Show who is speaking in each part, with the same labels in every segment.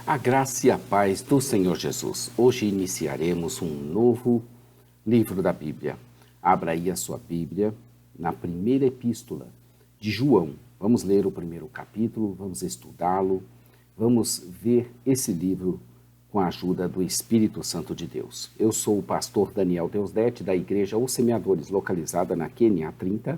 Speaker 1: A graça e a paz do Senhor Jesus. Hoje iniciaremos um novo livro da Bíblia. Abra aí a sua Bíblia na primeira epístola de João. Vamos ler o primeiro capítulo, vamos estudá-lo, vamos ver esse livro com a ajuda do Espírito Santo de Deus. Eu sou o pastor Daniel Deusdete, da Igreja Os Semeadores, localizada na QNA 30,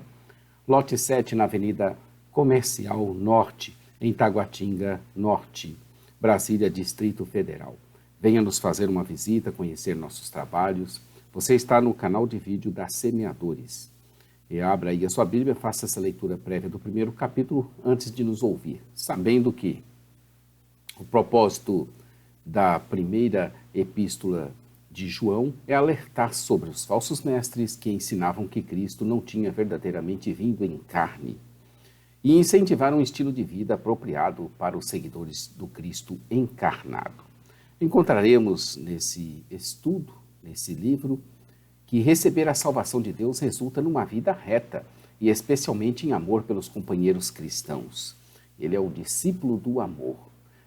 Speaker 1: lote 7, na Avenida Comercial Norte, em Taguatinga Norte, Brasília, Distrito Federal. Venha nos fazer uma visita, conhecer nossos trabalhos. Você está no canal de vídeo da Semeadores. E abra aí a sua Bíblia, faça essa leitura prévia do primeiro capítulo antes de nos ouvir, sabendo que o propósito da primeira epístola de João é alertar sobre os falsos mestres que ensinavam que Cristo não tinha verdadeiramente vindo em carne e incentivar um estilo de vida apropriado para os seguidores do Cristo encarnado. Encontraremos nesse estudo, nesse livro, que receber a salvação de Deus resulta numa vida reta e especialmente em amor pelos companheiros cristãos. Ele é o discípulo do amor.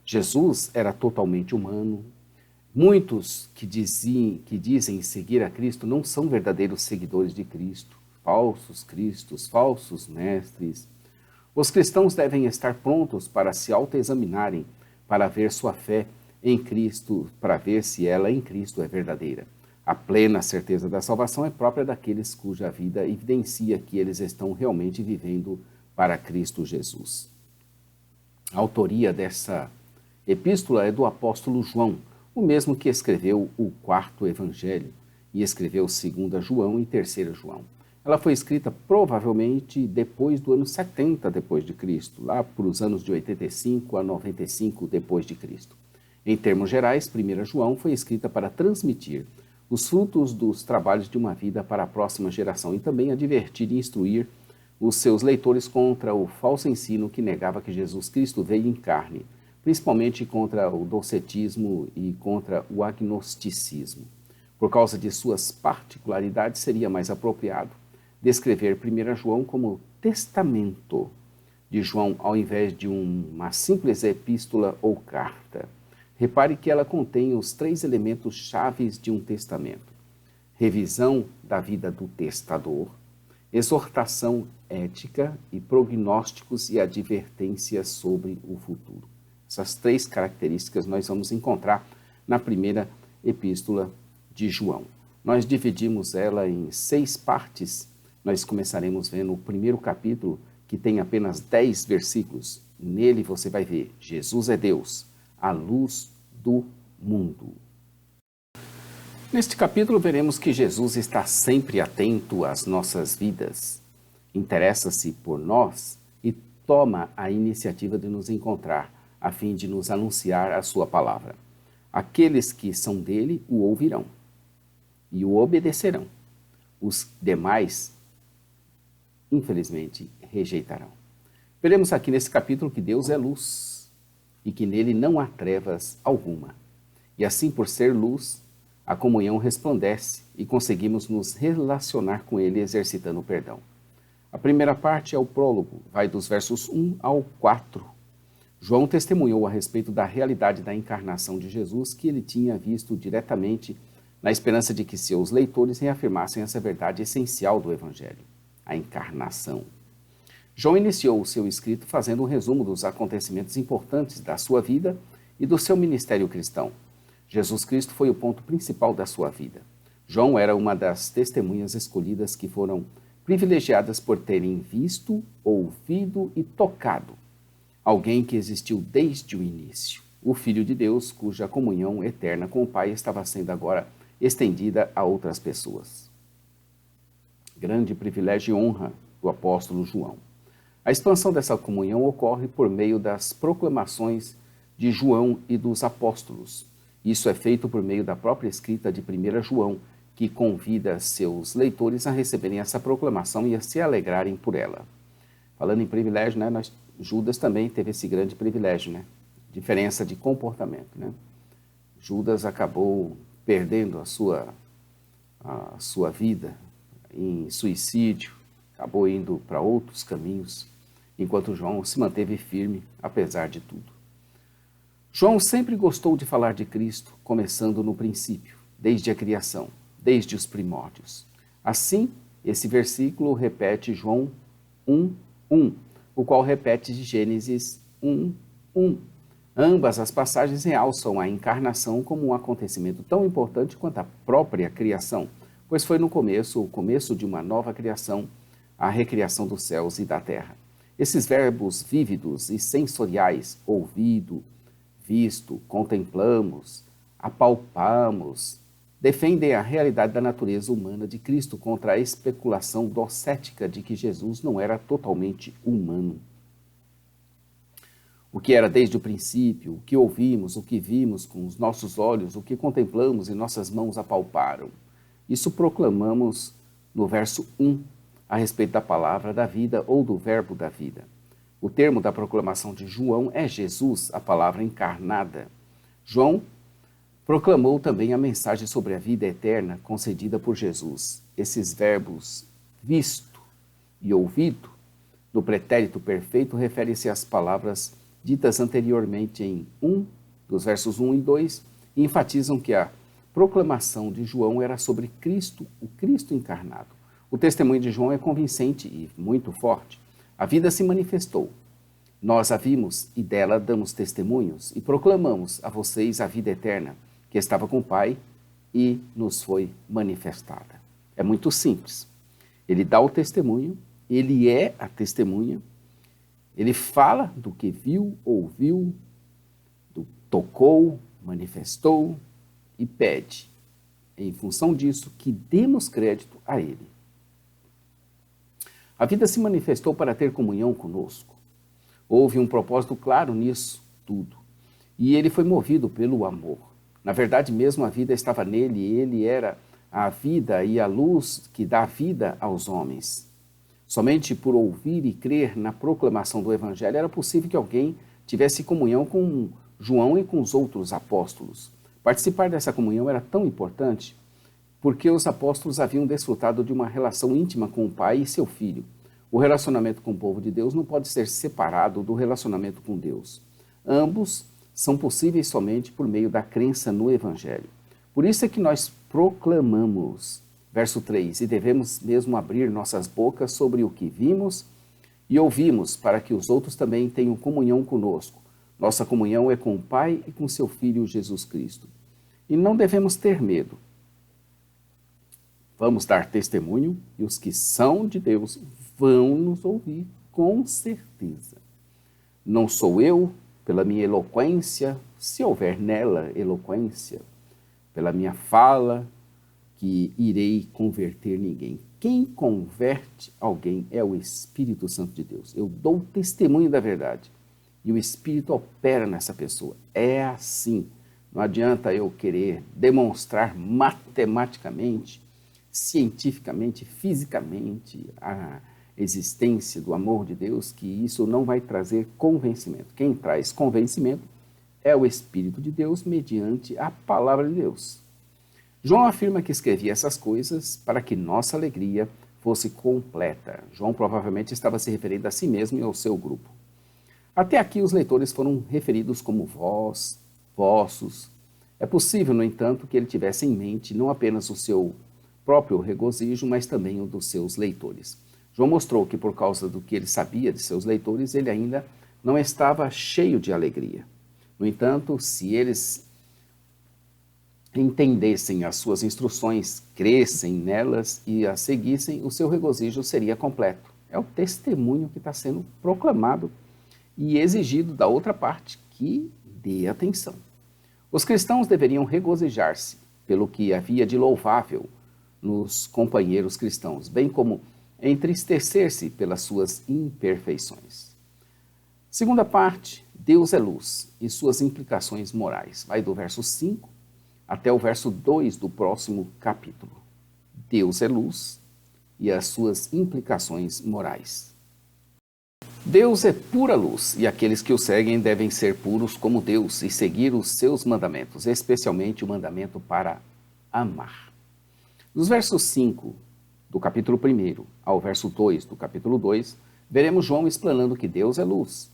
Speaker 1: Jesus era totalmente humano. Muitos que dizem seguir a Cristo não são verdadeiros seguidores de Cristo, falsos cristos, falsos mestres. Os cristãos devem estar prontos para se autoexaminarem, para ver sua fé em Cristo, para ver se ela em Cristo é verdadeira. A plena certeza da salvação é própria daqueles cuja vida evidencia que eles estão realmente vivendo para Cristo Jesus. A autoria dessa epístola é do apóstolo João, o mesmo que escreveu o quarto evangelho e escreveu 2 João e 3 João. Ela foi escrita provavelmente depois do ano 70 depois de Cristo, lá para os anos de 85 a 95 depois de Cristo. Em termos gerais, 1 João foi escrita para transmitir os frutos dos trabalhos de uma vida para a próxima geração e também advertir e instruir os seus leitores contra o falso ensino que negava que Jesus Cristo veio em carne, principalmente contra o docetismo e contra o agnosticismo. Por causa de suas particularidades, seria mais apropriado descrever 1 João como testamento de João ao invés de uma simples epístola ou carta. Repare que ela contém os 3 elementos chaves de um testamento: revisão da vida do testador, exortação ética e prognósticos e advertências sobre o futuro. Essas 3 características nós vamos encontrar na primeira epístola de João. Nós dividimos ela em 6 partes. Nós começaremos vendo o primeiro capítulo, que tem apenas 10 versículos. Nele você vai ver: Jesus é Deus, a luz do mundo. Neste capítulo veremos que Jesus está sempre atento às nossas vidas, interessa-se por nós e toma a iniciativa de nos encontrar, a fim de nos anunciar a sua palavra. Aqueles que são dele o ouvirão e o obedecerão. Os demais, infelizmente, rejeitarão. Veremos aqui nesse capítulo que Deus é luz e que nele não há trevas alguma. E assim, por ser luz, a comunhão resplandece e conseguimos nos relacionar com ele exercitando o perdão. A primeira parte é o prólogo, vai dos versos 1 ao 4. João testemunhou a respeito da realidade da encarnação de Jesus que ele tinha visto diretamente, na esperança de que seus leitores reafirmassem essa verdade essencial do Evangelho: a encarnação. João iniciou o seu escrito fazendo um resumo dos acontecimentos importantes da sua vida e do seu ministério cristão. Jesus Cristo foi o ponto principal da sua vida. João era uma das testemunhas escolhidas que foram privilegiadas por terem visto, ouvido e tocado alguém que existiu desde o início, o Filho de Deus, cuja comunhão eterna com o Pai estava sendo agora estendida a outras pessoas. Grande privilégio e honra do apóstolo João. A expansão dessa comunhão ocorre por meio das proclamações de João e dos apóstolos. Isso é feito por meio da própria escrita de 1 João, que convida seus leitores a receberem essa proclamação e a se alegrarem por ela. Falando em privilégio, Judas também teve esse grande privilégio, diferença de comportamento. Judas acabou perdendo a sua vida em suicídio, acabou indo para outros caminhos, enquanto João se manteve firme, apesar de tudo. João sempre gostou de falar de Cristo, começando no princípio, desde a criação, desde os primórdios. Assim, esse versículo repete João 1:1, o qual repete de Gênesis 1:1. Ambas as passagens realçam a encarnação como um acontecimento tão importante quanto a própria criação, pois foi no começo, o começo de uma nova criação, a recriação dos céus e da terra. Esses verbos vívidos e sensoriais, ouvido, visto, contemplamos, apalpamos, defendem a realidade da natureza humana de Cristo contra a especulação docética de que Jesus não era totalmente humano. O que era desde o princípio, o que ouvimos, o que vimos com os nossos olhos, o que contemplamos e nossas mãos apalparam. Isso proclamamos no verso 1, a respeito da palavra da vida ou do verbo da vida. O termo da proclamação de João é Jesus, a palavra encarnada. João proclamou também a mensagem sobre a vida eterna concedida por Jesus. Esses verbos visto e ouvido, no pretérito perfeito, referem-se às palavras ditas anteriormente em dos versos 1 e 2, e enfatizam que a proclamação de João era sobre Cristo, o Cristo encarnado. O testemunho de João é convincente e muito forte. A vida se manifestou. Nós a vimos e dela damos testemunhos e proclamamos a vocês a vida eterna, que estava com o Pai e nos foi manifestada. É muito simples. Ele dá o testemunho, ele é a testemunha, ele fala do que viu, ouviu, tocou, manifestou e pede, em função disso, que demos crédito a ele. A vida se manifestou para ter comunhão conosco. Houve um propósito claro nisso tudo. E ele foi movido pelo amor. Na verdade, mesmo a vida estava nele, e ele era a vida e a luz que dá vida aos homens. Somente por ouvir e crer na proclamação do Evangelho era possível que alguém tivesse comunhão com João e com os outros apóstolos. Participar dessa comunhão era tão importante porque os apóstolos haviam desfrutado de uma relação íntima com o Pai e seu Filho. O relacionamento com o povo de Deus não pode ser separado do relacionamento com Deus. Ambos são possíveis somente por meio da crença no Evangelho. Por isso é que nós proclamamos, verso 3, e devemos mesmo abrir nossas bocas sobre o que vimos e ouvimos, para que os outros também tenham comunhão conosco. Nossa comunhão é com o Pai e com seu Filho Jesus Cristo. E não devemos ter medo. Vamos dar testemunho e os que são de Deus vão nos ouvir com certeza. Não sou eu, pela minha eloquência, se houver nela eloquência, pela minha fala, que irei converter ninguém. Quem converte alguém é o Espírito Santo de Deus. Eu dou testemunho da verdade e o Espírito opera nessa pessoa. É assim. Não adianta eu querer demonstrar matematicamente, cientificamente, fisicamente a existência do amor de Deus, que isso não vai trazer convencimento. Quem traz convencimento é o Espírito de Deus mediante a palavra de Deus. João afirma que escrevia essas coisas para que nossa alegria fosse completa. João provavelmente estava se referindo a si mesmo e ao seu grupo. Até aqui os leitores foram referidos como vós, vossos. É possível, no entanto, que ele tivesse em mente não apenas o seu próprio regozijo, mas também o dos seus leitores. João mostrou que por causa do que ele sabia de seus leitores, ele ainda não estava cheio de alegria. No entanto, se eles entendessem as suas instruções, crescem nelas e as seguissem, o seu regozijo seria completo. É o testemunho que está sendo proclamado e exigido da outra parte que dê atenção. Os cristãos deveriam regozijar-se pelo que havia de louvável nos companheiros cristãos, bem como entristecer-se pelas suas imperfeições. Segunda parte, Deus é luz e suas implicações morais. Vai do verso 5 até o verso 2 do próximo capítulo. Deus é luz e as suas implicações morais. Deus é pura luz e aqueles que o seguem devem ser puros como Deus e seguir os seus mandamentos, especialmente o mandamento para amar. Dos versos 5 do capítulo 1 ao verso 2 do capítulo 2, veremos João explanando que Deus é luz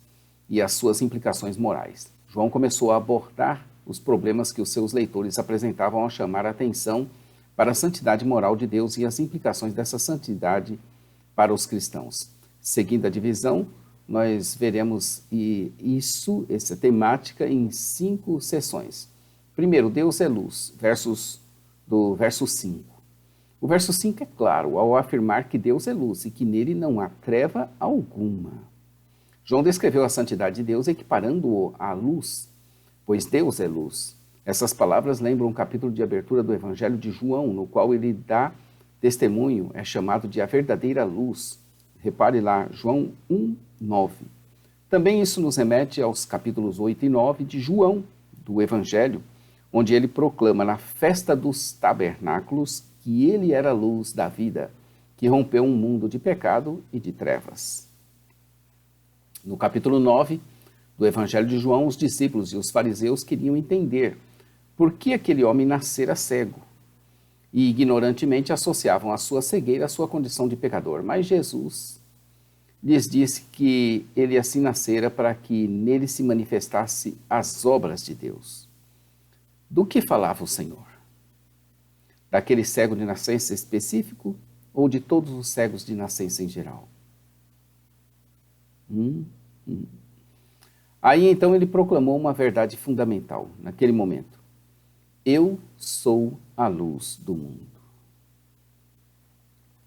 Speaker 1: e as suas implicações morais. João começou a abordar os problemas que os seus leitores apresentavam ao chamar a atenção para a santidade moral de Deus e as implicações dessa santidade para os cristãos. Seguindo a divisão, nós veremos essa temática em 5 sessões. Primeiro, Deus é luz, do verso 5. O verso 5 é claro ao afirmar que Deus é luz e que nele não há treva alguma. João descreveu a santidade de Deus equiparando-o à luz, pois Deus é luz. Essas palavras lembram um capítulo de abertura do Evangelho de João, no qual ele dá testemunho, é chamado de a verdadeira luz. Repare lá, João 1:9. Também isso nos remete aos capítulos 8 e 9 de João, do Evangelho, onde ele proclama na festa dos tabernáculos que ele era a luz da vida, que rompeu um mundo de pecado e de trevas. No capítulo 9 do Evangelho de João, os discípulos e os fariseus queriam entender por que aquele homem nascera cego e ignorantemente associavam a sua cegueira à sua condição de pecador. Mas Jesus lhes disse que ele assim nascera para que nele se manifestasse as obras de Deus. Do que falava o Senhor? Daquele cego de nascença específico ou de todos os cegos de nascença em geral? Aí então ele proclamou uma verdade fundamental naquele momento. Eu sou a luz do mundo.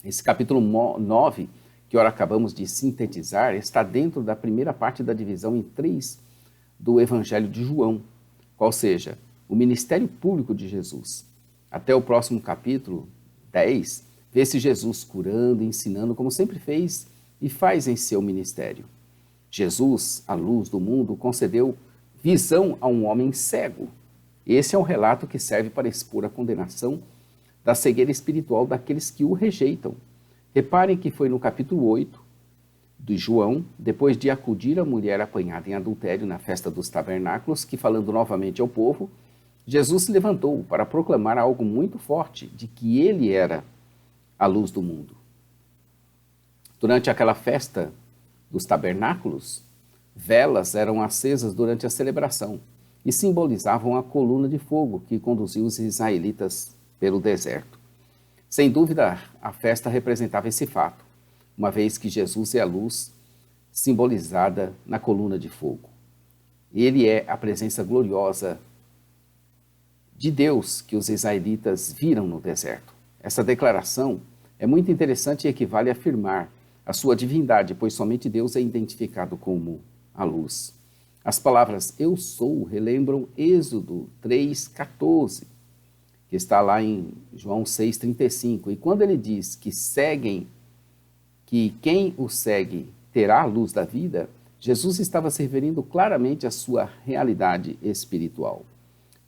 Speaker 1: Esse capítulo 9, que ora acabamos de sintetizar, está dentro da primeira parte da divisão em 3 do Evangelho de João, qual seja, o ministério público de Jesus. Até o próximo capítulo 10, vê-se Jesus curando e ensinando como sempre fez e faz em seu ministério. Jesus, a luz do mundo, concedeu visão a um homem cego. Esse é um relato que serve para expor a condenação da cegueira espiritual daqueles que o rejeitam. Reparem que foi no capítulo 8 de João, depois de acudir a mulher apanhada em adultério na festa dos tabernáculos, que falando novamente ao povo, Jesus se levantou para proclamar algo muito forte de que ele era a luz do mundo. Durante aquela festa dos tabernáculos, velas eram acesas durante a celebração e simbolizavam a coluna de fogo que conduziu os israelitas pelo deserto. Sem dúvida, a festa representava esse fato, uma vez que Jesus é a luz simbolizada na coluna de fogo. Ele é a presença gloriosa de Deus que os israelitas viram no deserto. Essa declaração é muito interessante e equivale a afirmar a sua divindade, pois somente Deus é identificado como a luz. As palavras eu sou relembram Êxodo 3:14, que está lá em João 6:35. E quando ele diz que quem o segue terá a luz da vida, Jesus estava se referindo claramente à sua realidade espiritual.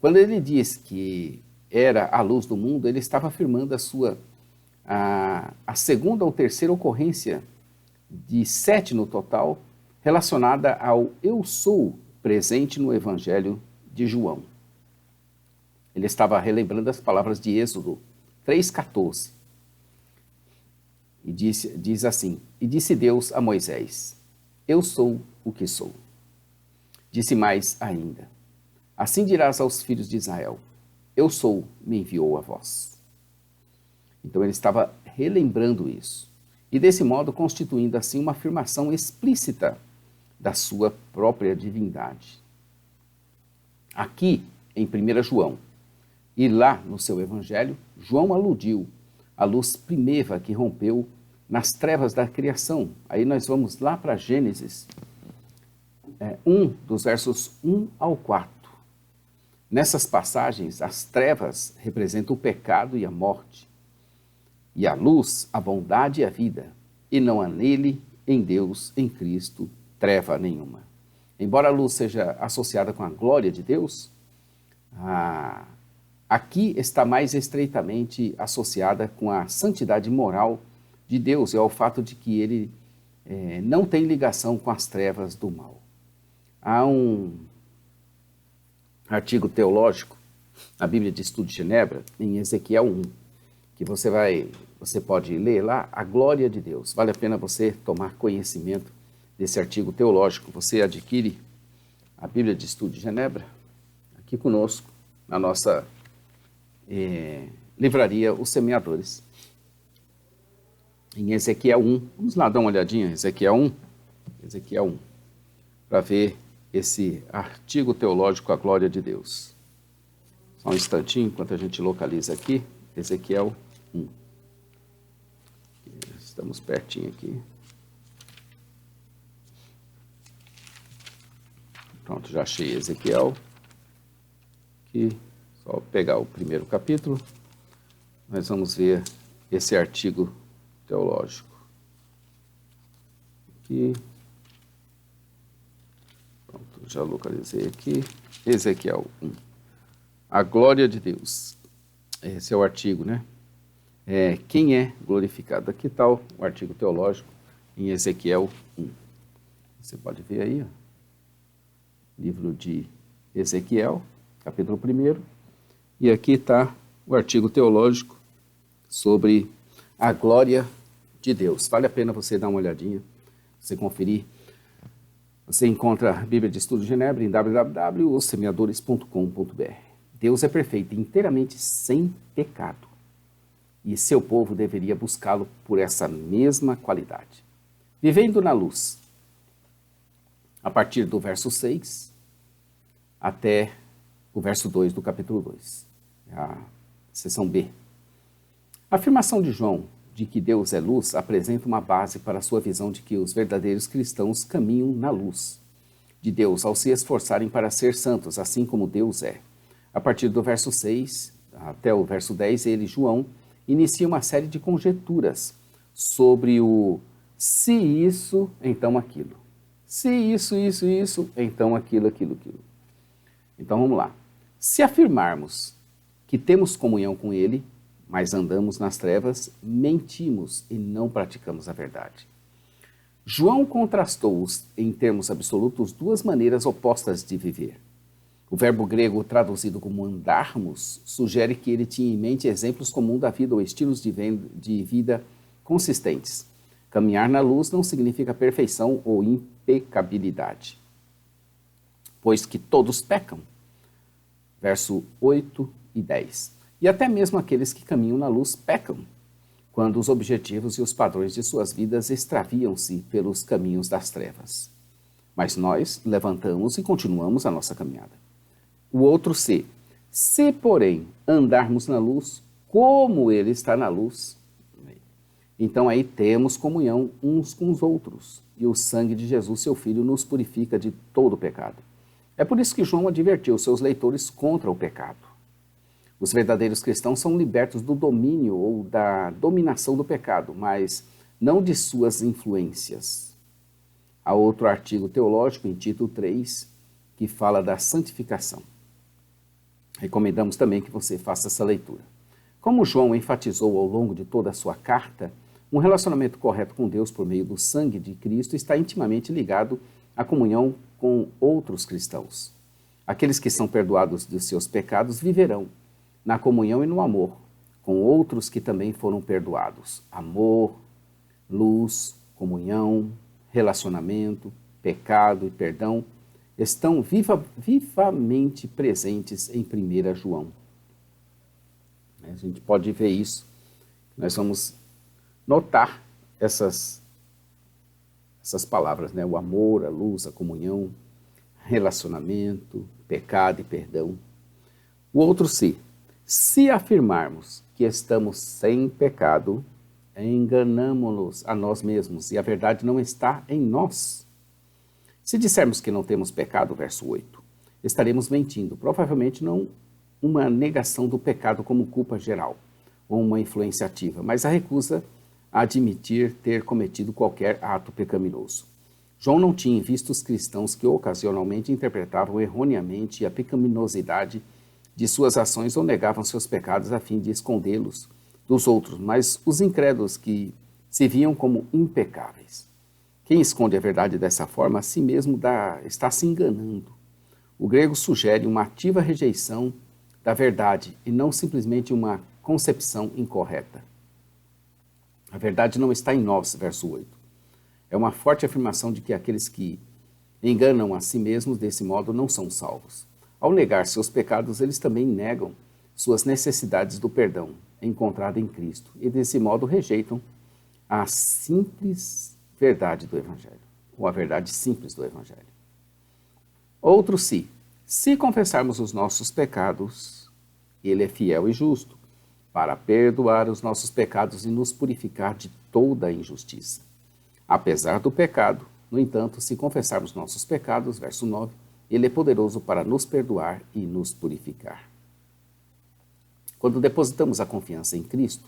Speaker 1: Quando ele diz que era a luz do mundo, ele estava afirmando a segunda ou terceira ocorrência de 7 no total, relacionada ao eu sou presente no Evangelho de João. Ele estava relembrando as palavras de Êxodo 3:14. E diz assim, e disse Deus a Moisés, eu sou o que sou. Disse mais ainda, assim dirás aos filhos de Israel, eu sou, me enviou a vós. Então ele estava relembrando isso. E desse modo constituindo assim uma afirmação explícita da sua própria divindade. Aqui, em 1 João, e lá no seu evangelho, João aludiu à luz primeva que rompeu nas trevas da criação. Aí nós vamos lá para Gênesis 1, dos versos 1 ao 4. Nessas passagens, as trevas representam o pecado e a morte, e a luz, a bondade e a vida, e não há nele, em Deus, em Cristo, treva nenhuma. Embora a luz seja associada com a glória de Deus, aqui está mais estreitamente associada com a santidade moral de Deus e ao fato de que ele não tem ligação com as trevas do mal. Há um artigo teológico na Bíblia de Estudo de Genebra, em Ezequiel 1, que você pode ler lá, a glória de Deus. Vale a pena você tomar conhecimento desse artigo teológico. Você adquire a Bíblia de Estudo de Genebra, aqui conosco, na nossa livraria Os Semeadores, em Ezequiel 1. Vamos lá dar uma olhadinha, Ezequiel 1, para ver esse artigo teológico A Glória de Deus. Só um instantinho, enquanto a gente localiza aqui, Ezequiel 1. Estamos pertinho aqui. Pronto, já achei Ezequiel. Aqui, só pegar o primeiro capítulo. Nós vamos ver esse artigo teológico. Aqui. Pronto, já localizei aqui. Ezequiel 1. A glória de Deus. Esse é o artigo, né? Quem é glorificado? Aqui está o artigo teológico em Ezequiel 1. Você pode ver aí, ó. Livro de Ezequiel, capítulo 1. E aqui está o artigo teológico sobre a glória de Deus. Vale a pena você dar uma olhadinha, você conferir. Você encontra a Bíblia de Estudo de Genebra em www.ossemeadores.com.br. Deus é perfeito, inteiramente sem pecado. E seu povo deveria buscá-lo por essa mesma qualidade. Vivendo na luz, a partir do verso 6 até o verso 2 do capítulo 2, a seção B. A afirmação de João de que Deus é luz apresenta uma base para a sua visão de que os verdadeiros cristãos caminham na luz de Deus ao se esforçarem para ser santos, assim como Deus é. A partir do verso 6 até o verso 10, ele, João, inicia uma série de conjecturas sobre o se isso, então aquilo. Se isso, então aquilo. Então vamos lá. Se afirmarmos que temos comunhão com ele, mas andamos nas trevas, mentimos e não praticamos a verdade. João contrastou em termos absolutos duas maneiras opostas de viver. O verbo grego traduzido como andarmos sugere que ele tinha em mente exemplos comuns da vida ou estilos de vida consistentes. Caminhar na luz não significa perfeição ou impecabilidade, pois que todos pecam. Verso 8 e 10. E até mesmo aqueles que caminham na luz pecam, quando os objetivos e os padrões de suas vidas extraviam-se pelos caminhos das trevas. Mas nós levantamos e continuamos a nossa caminhada. O outro se porém andarmos na luz, como ele está na luz, então aí temos comunhão uns com os outros, e o sangue de Jesus, seu Filho, nos purifica de todo pecado. É por isso que João advertiu seus leitores contra o pecado. Os verdadeiros cristãos são libertos do domínio ou da dominação do pecado, mas não de suas influências. Há outro artigo teológico em Tito 3 que fala da santificação. Recomendamos também que você faça essa leitura. Como João enfatizou ao longo de toda a sua carta, um relacionamento correto com Deus por meio do sangue de Cristo está intimamente ligado à comunhão com outros cristãos. Aqueles que são perdoados dos seus pecados viverão na comunhão e no amor com outros que também foram perdoados. Amor, luz, comunhão, relacionamento, pecado e perdão estão vivamente presentes em 1 João. A gente pode ver isso. Nós vamos notar essas palavras, né? O amor, a luz, a comunhão, relacionamento, pecado e perdão. O outro se afirmarmos que estamos sem pecado, enganamo-nos a nós mesmos e a verdade não está em nós. Se dissermos que não temos pecado, verso 8, estaremos mentindo, provavelmente não uma negação do pecado como culpa geral ou uma influência ativa, mas a recusa a admitir ter cometido qualquer ato pecaminoso. João não tinha visto os cristãos que ocasionalmente interpretavam erroneamente a pecaminosidade de suas ações ou negavam seus pecados a fim de escondê-los dos outros, mas os incrédulos que se viam como impecáveis. Quem esconde a verdade dessa forma, a si mesmo está se enganando. O grego sugere uma ativa rejeição da verdade e não simplesmente uma concepção incorreta. A verdade não está em nós, verso 8. É uma forte afirmação de que aqueles que enganam a si mesmos, desse modo não são salvos. Ao negar seus pecados, eles também negam suas necessidades do perdão encontrado em Cristo e desse modo rejeitam a simples verdade do Evangelho, ou a verdade simples do Evangelho. Outro se confessarmos os nossos pecados, Ele é fiel e justo para perdoar os nossos pecados e nos purificar de toda a injustiça. Apesar do pecado, no entanto, se confessarmos nossos pecados, verso 9, Ele é poderoso para nos perdoar e nos purificar. Quando depositamos a confiança em Cristo,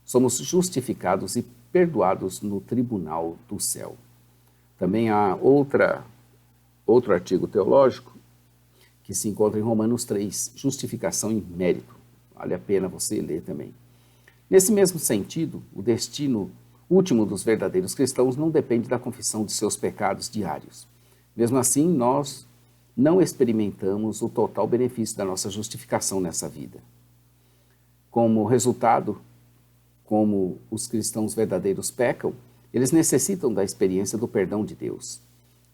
Speaker 1: somos justificados e perdoados no tribunal do céu. Também há outro artigo teológico que se encontra em Romanos 3, justificação em mérito. Vale a pena você ler também. Nesse mesmo sentido, o destino último dos verdadeiros cristãos não depende da confissão de seus pecados diários. Mesmo assim, nós não experimentamos o total benefício da nossa justificação nessa vida. Como resultado, como os cristãos verdadeiros pecam, eles necessitam da experiência do perdão de Deus.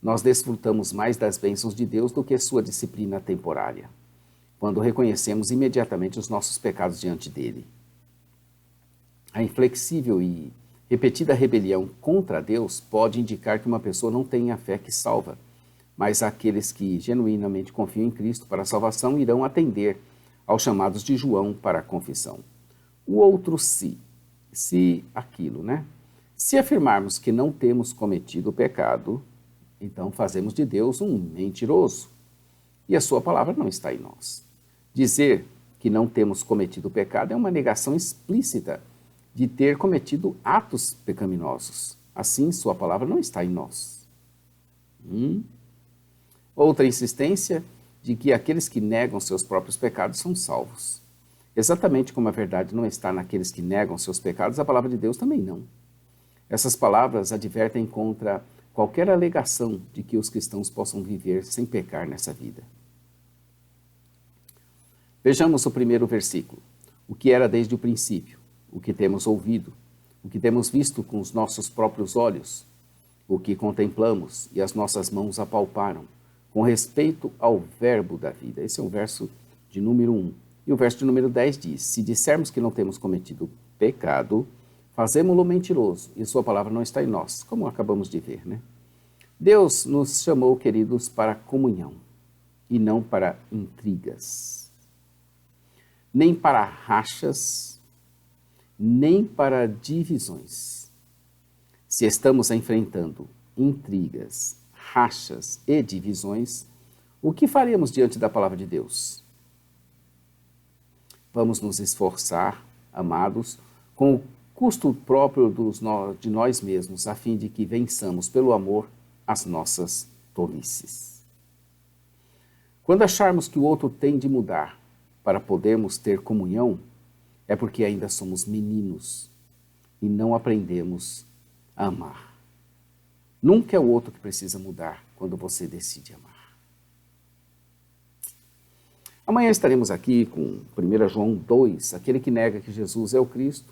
Speaker 1: Nós desfrutamos mais das bênçãos de Deus do que sua disciplina temporária, quando reconhecemos imediatamente os nossos pecados diante dele. A inflexível e repetida rebelião contra Deus pode indicar que uma pessoa não tem a fé que salva, mas aqueles que genuinamente confiam em Cristo para a salvação irão atender aos chamados de João para a confissão. O outro se aquilo, né? Se afirmarmos que não temos cometido pecado, então fazemos de Deus um mentiroso, e a sua palavra não está em nós. Dizer que não temos cometido pecado é uma negação explícita de ter cometido atos pecaminosos. Assim, sua palavra não está em nós. Outra insistência de que aqueles que negam seus próprios pecados são salvos. Exatamente como a verdade não está naqueles que negam seus pecados, a palavra de Deus também não. Essas palavras advertem contra qualquer alegação de que os cristãos possam viver sem pecar nessa vida. Vejamos o primeiro versículo. O que era desde o princípio, o que temos ouvido, o que temos visto com os nossos próprios olhos, o que contemplamos e as nossas mãos apalparam, com respeito ao verbo da vida. Esse é o verso de número 1. E o verso de número 10 diz, se dissermos que não temos cometido pecado, fazemo-lo mentiroso e sua palavra não está em nós, como acabamos de ver, né? Deus nos chamou, queridos, para comunhão e não para intrigas, nem para rachas, nem para divisões. Se estamos enfrentando intrigas, rachas e divisões, o que faremos diante da palavra de Deus? Vamos nos esforçar, amados, com o custo próprio de nós mesmos, a fim de que vençamos pelo amor as nossas tolices. Quando acharmos que o outro tem de mudar para podermos ter comunhão, é porque ainda somos meninos e não aprendemos a amar. Nunca é o outro que precisa mudar quando você decide amar. Amanhã estaremos aqui com 1 João 2, aquele que nega que Jesus é o Cristo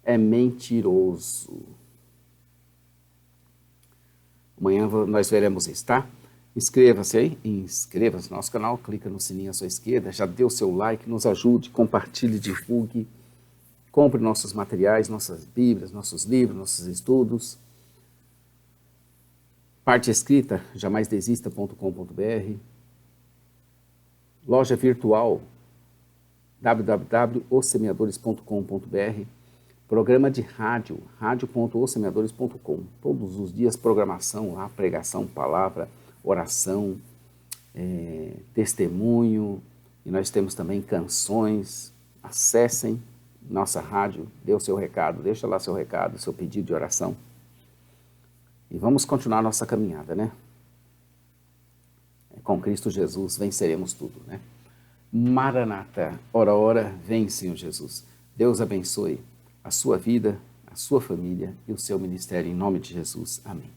Speaker 1: é mentiroso. Amanhã nós veremos isso, tá? Inscreva-se aí, inscreva-se no nosso canal, clica no sininho à sua esquerda, já dê o seu like, nos ajude, compartilhe, divulgue, compre nossos materiais, nossas bíblias, nossos livros, nossos estudos. Parte escrita, jamaisdesista.com.br. Loja virtual, www.ossemeadores.com.br. Programa de rádio, radio.ossemeadores.com. Todos os dias programação lá, pregação, palavra, oração, testemunho. E nós temos também canções. Acessem nossa rádio, dê o seu recado, deixa lá seu recado, seu pedido de oração. E vamos continuar nossa caminhada, né? Com Cristo Jesus venceremos tudo, né? Maranata, ora, ora, vem, Senhor Jesus. Deus abençoe a sua vida, a sua família e o seu ministério em nome de Jesus. Amém.